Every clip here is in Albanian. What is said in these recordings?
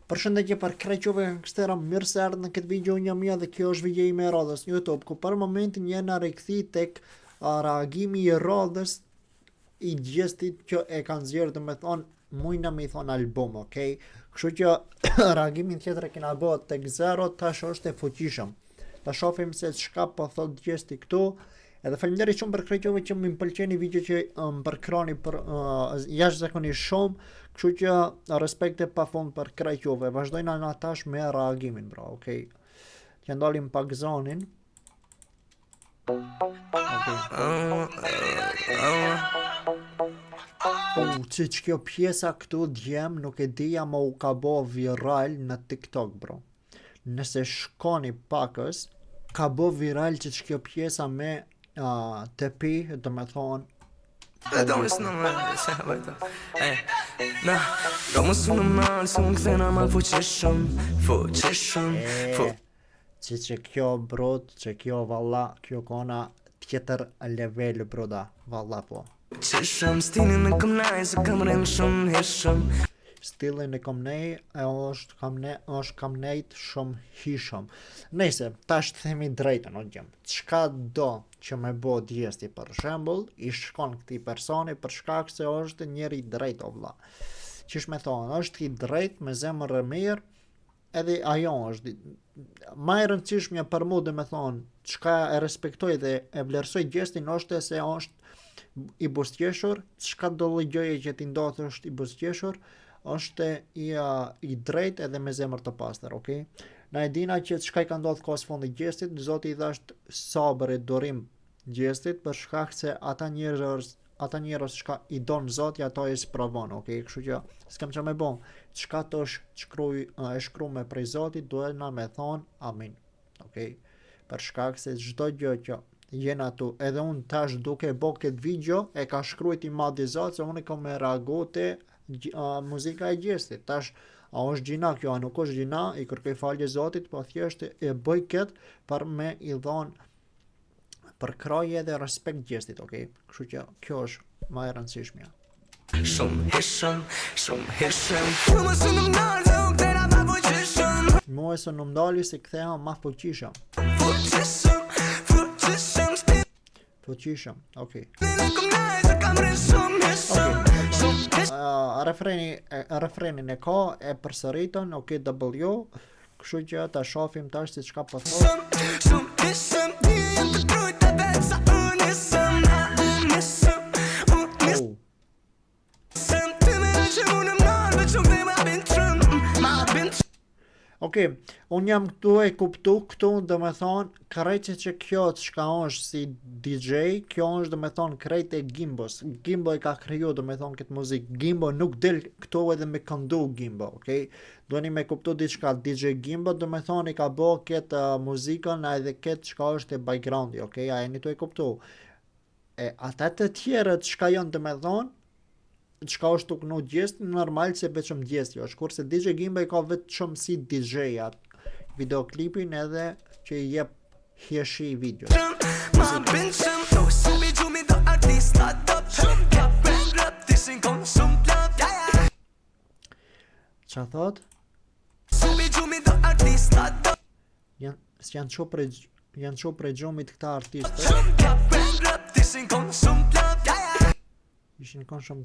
Përshëndetje për kreqove gangstera, mirë se erdhët në këtë video një mia dhe kjo është video ime e radhës në YouTube, ku për momentin jena rikthi tek reagimi i radhës i gjestit që e kanë zgjerë, do me thonë mujna me i thonë album, okay? Kështu që reagimin tjetër e kena bërë tek zero, tash është e fuqishëm. Ta shohim se çka po thot gjesti këtu. Edhe faleminderit shumë për kreqove që më pëlqeni video që më përkroni për jashtëzakonisht shumë, kështu që respekte pafund për kreqove. Vazhdojna na tash me reagimin, bro, okay? Që ndalim pak zonin. Që kjo pjesa këtu djem nuk e dija ma u ka bo viral në TikTok, bro. Nëse shkoni pakës, ka bo viral që kjo pjesa me tepi, do me thonë që kjo brot, që kjo valla, kjo kona tjetër level broda, valla po. Stilin e kom nej, është kam nejt shumë hishëm. Nëse, tash të themi drejtën, o gjem, qka do që me bo djesti për shembull, i shkon këti personi për shkak se është njeri drejt, o vlla. Qish me thonë, është i drejt me zemër e mirë, edhe ajo është ma e rëndësishmja për mu, dhe me thonë, qka e respektoj dhe e vlerësoj gjestin është se është i buzëqeshur, qka do lëgjoje që ti ndodhë është i buzëqeshur, është i drejt edhe me zemër të pastër, okay? Na e dina që çka i ka ndodhur kohës fundit gjestit, Zoti i dhasht sabër e durim gjestit për shkak se ata njerëz çka i don Zoti ato e sprovon, okay? Kështu që s'kam çfarë më bën. Çka tosh e shkruaj prej Zotit, duhet na me thon amin. Okay? Për shkak se çdo gjë që jena tu, edhe unë tash duke bo këtë video e ka shkruajt i madhi Zot se unë kam reaguar te muzika e gjestit. Tash a është gjina kjo, a nuk është gjina, i kërkoj falje Zotit, po thjesht e bëj këtë për me i dhonë për kraje dhe respekt gjestit, okay? Kështu që kjo është më e rëndësishmja. Mua së në mdali se ktheha ma fuqishëm. Fuqishëm, okay. Refrenin e ka e përsëritën, ok, W, kështu që ta shohim tash se çka po thot. Ok, unë jam këtu e kuptu këtu, dhe me thonë, krejtë që kjo çka është si DJ, kjo është dhe me thonë krejtë e Gimbos. Gimbo e ka kriju dhe me thonë këtë muzikë. Gimbo nuk del këtu edhe me këndu Gimbo, ok? Duheni me kuptu diçka DJ Gimbo, dhe me thonë i ka bo këtë muzikën edhe këtë çka është e backgroundi, ok? A e një të e kuptu. E ata të tjerët çka janë dhe me thonë, çka është tuk nuk gjest, normal se veçëm gjesti është, kurse DJ Gimbo i ka vetëm si DJ videoklipin edhe që i jep hjeshi video. Qa thot? Janë qo prej gjomit këta artistë. Ishin kon shumë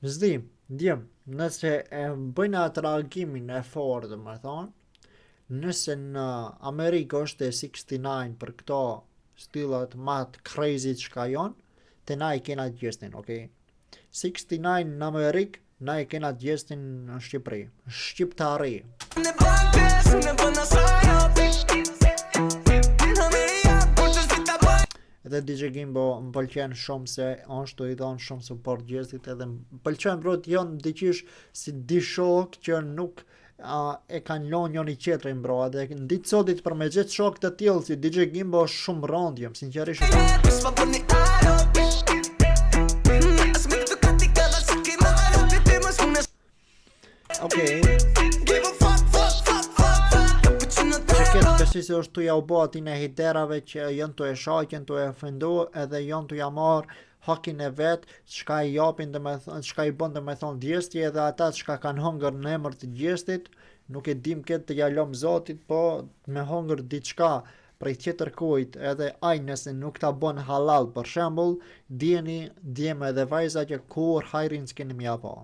Zdi, djem, nëse e bëjnë atë reagimin e fortë, dhe më thonë, nëse në Amerikë është e 69 për këto stilat matë crazy që ka jonë, të na i kena gjestin, okay? 69 në Amerikë, na i kena gjestin në Shqipëri, Shqiptari. Edhe DJ Gimbo më pëlqen shumë se ashtu i dhonë shumë support gjestit, edhe më pëlqen brot janë diqish si di shok që nuk e kanë lonë njën i qetrin bro, edhe në ditë sotit për me gjithë shok të tjilë si DJ Gimbo është shumë rëndjem, sinqerisht. Okay. se është tu ja u bo atin e hiterave që jënë tu e shaqen, tu e ofendu edhe jënë tu ja marë hakin e vetë, çka i japin çka i bën domethënë djesti edhe ata çka kanë hongër në emër të djestit, nuk e dim këtë të jalom Zotit, po me hongër diçka prej tjetër kujt edhe aj nëse nuk ta bën halal për shembull, dijeni djemë edhe vajza që kur hajrin s'keni mja pa.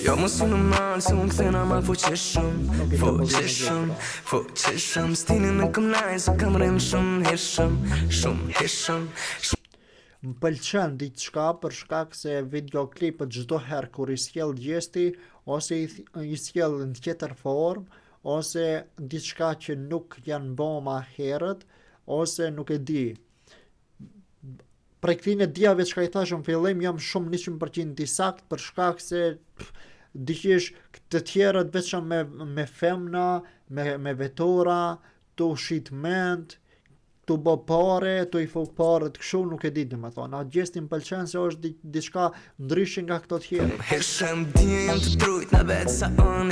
Jo më su në malë, se më këthena ma fuqishëm Stinin në këm laj, se kam rrinë shumë hishëm Më pëlqen diçka për shkak se videoklipët çdo herë kur i sjell gjesti ose i sjell në tjetër formë ose diçka që nuk janë bë më herët ose nuk e di. Prej këtij diave çka i thashëm fillim jam shumë 100% i sakt për shkak se diqysh të tjerët veçan me femna, me vetora, tu shitment, tu bo pare, tu i fuk pare të këshu, nuk e di dhe me thonë. A gjestin pëlqen se është diçka ndryshin nga këto tjerë. Heshëm, djem të trujt në vetë sa unë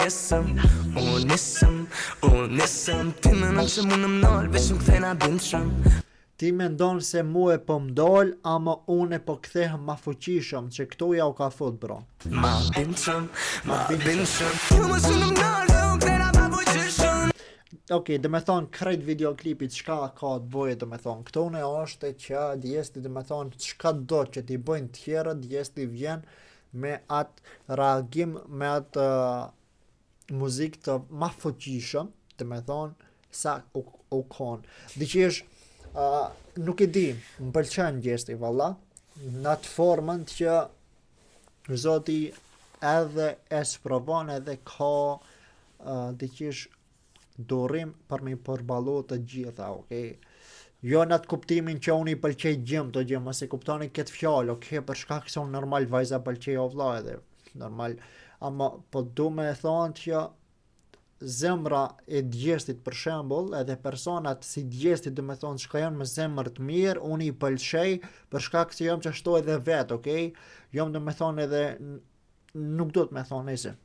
nisëm Ti me në që më në mënall, veç më këthejna bindëshëm Ti me ndonë se mu e po mdoll, ama unë e po kthehem ma fuqishëm, që këtu ja u ka fut, bro. Ma bindëshëm Ti më su në mënall, dhe unë këthejna ma fuqishëm Ok, dhe me thonë krejt videoklipit qka ka të boje dhe me thonë këto në është që djesti dhe me thonë qka do që ti bojnë tjera djesti vjen me atë reagim me atë muzik të ma fuqishëm dhe me thonë sa u konë dhe që është nuk e di më pëlqen gjesti valla në atë formën që Zoti edhe e sprovon edhe ka dhe që është dorim për me përballu të gjitha, okay? Jo në atë kuptimin që unë i pëlqej gjëm të gjëm, ose kuptoni këtë fjalë, okay? Për shkak se unë normal vajza pëlqej o vlla edhe, normal, ama po du me thonë që zemra e djestit për shembull, edhe personat si djestit dhe me thonë që janë me zemër të mirë, unë i pëlqej për shkak se jam që ashtu edhe vetë, okay? Jam dhe me thonë edhe, nuk do të me thonë nëse.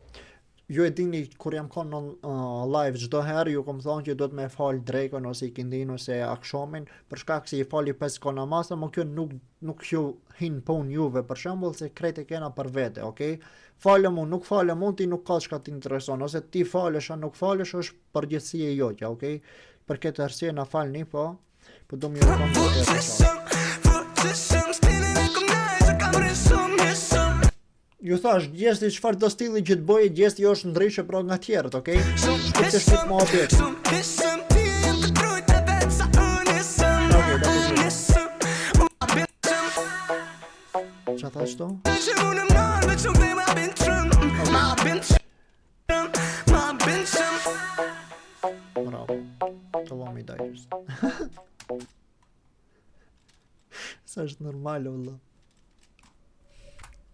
Ju e dini kur jam konë në live çdo herë ju kom thonë që do të me fal drekën ose ikindin ose akshomin për shkak se i fali 5 kohë namaz, ama kjo nuk ju hin punë juve për shembull se krejt e kena për vete, okay? Falem unë, nuk falem unë, ti nuk ka çka të intereson, ose ti falesh a nuk falesh është përgjegjësia jote, okay? Për këtë arsye na falni, po do më ju thash, gjesti çfarë do stili që të bëjë, gjesti është ndryshe pra nga tjerët, okay? Shkupte shkut më objekt. Qa thash to? Bravo. Të lom i dajës. Sa është normal, valla.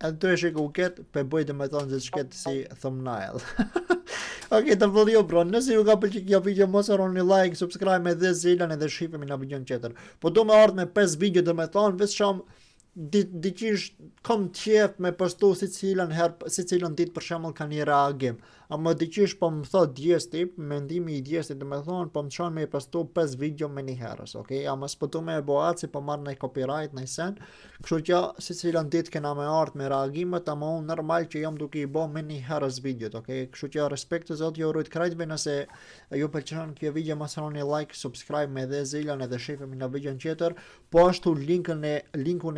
Edhe të e shiku ketë, pe bëjtë me thonë që shketë si thumbnail. Ok, të vëllë bro, nëse ju ka pëlqy kjo video, mos harroni like, subscribe me dhe zilën edhe shifemi në video tjetër. Po do me ardhë me 5 video dhe me thonë, veç shumë diqish kom qef me postu si cilën ditë për shembull ka një reagim. Ama diqish po më thot djesti, mendimi i djestit dhe me thonë, po më qonë me postu 5 video me një herës, okay? Ama s'po tu me e boat, si po marrë në copyright në sen, kështu që si cilën ditë kena me ardhë me reagimet, ama unë normal që jam duke i bo me një herës videot, okay? Kështu që respekt të zot ju rrujt krejtve, nëse ju pëlqen kjo video, mos harroni like, subscribe me dhe zilën edhe shifemi në video tjetër, po ashtu linkun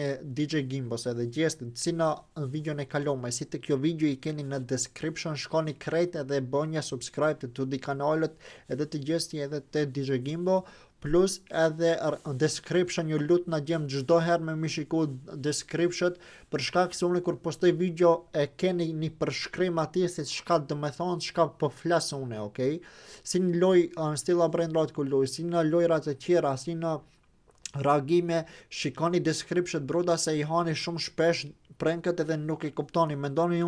e DJ Gimbos edhe gjestit si në video e kalume, si të kjo video i keni në description, shkoni krejt edhe bënja subscribe të të di kanalet edhe të gjesti edhe të DJ Gimbo, plus edhe description ju lut në gjem çdo herë me më shiku description për shkak se unë kur postoj video e keni një përshkrim atje se çka do të thonë, çka po flas unë, okay? Si në loj stilla brand lot ku loj, si në lojrat e tjera, si në reagime, shikoni description broda se i hani shumë shpesh pranket edhe nuk i kuptoni, mendoni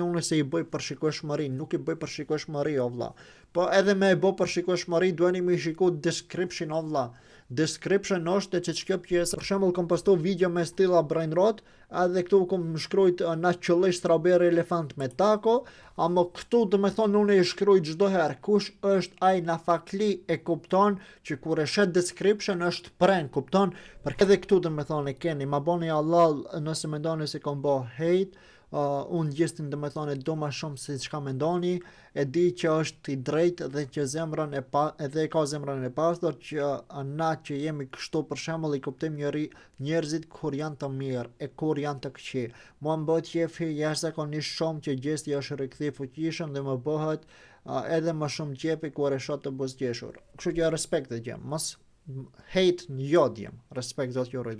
unë se i bëj për shikueshmëri, nuk i bëj për shikueshmëri o vlla. Po edhe me e bë për shikueshmëri duheni më shiku description o vlla. description është që ç'kjo pjesë, për shembull kom postu video me stilla brain rot, edhe këtu kom shkrujt naçolli strawberry elefant me taco, ama këtu do me thonë unë e shkruaj çdo herë kush është ai na fakli, e kupton që kur e shet description është pren, kupton? Për edhe këtu do me thonë e keni, ma boni halal nëse mendoni se kom bo hate. Unë gjestin dhe me thonë e do ma shumë se çka mendoni, e di që është i drejt dhe që zemrën edhe ka zemrën e pastër, që na që jemi kështu për shembull i kuptojmë njerëzit kur janë të mirë e kur janë të këqij. Mua më bëhet qefi jashtëzakonisht shumë që gjesti është rikthy fuqishëm dhe më bëhet edhe më shumë qefi kur e shoh të buzëqeshur. Kështu që respekt e gjem, mos hate në jo djem, respekt zot ju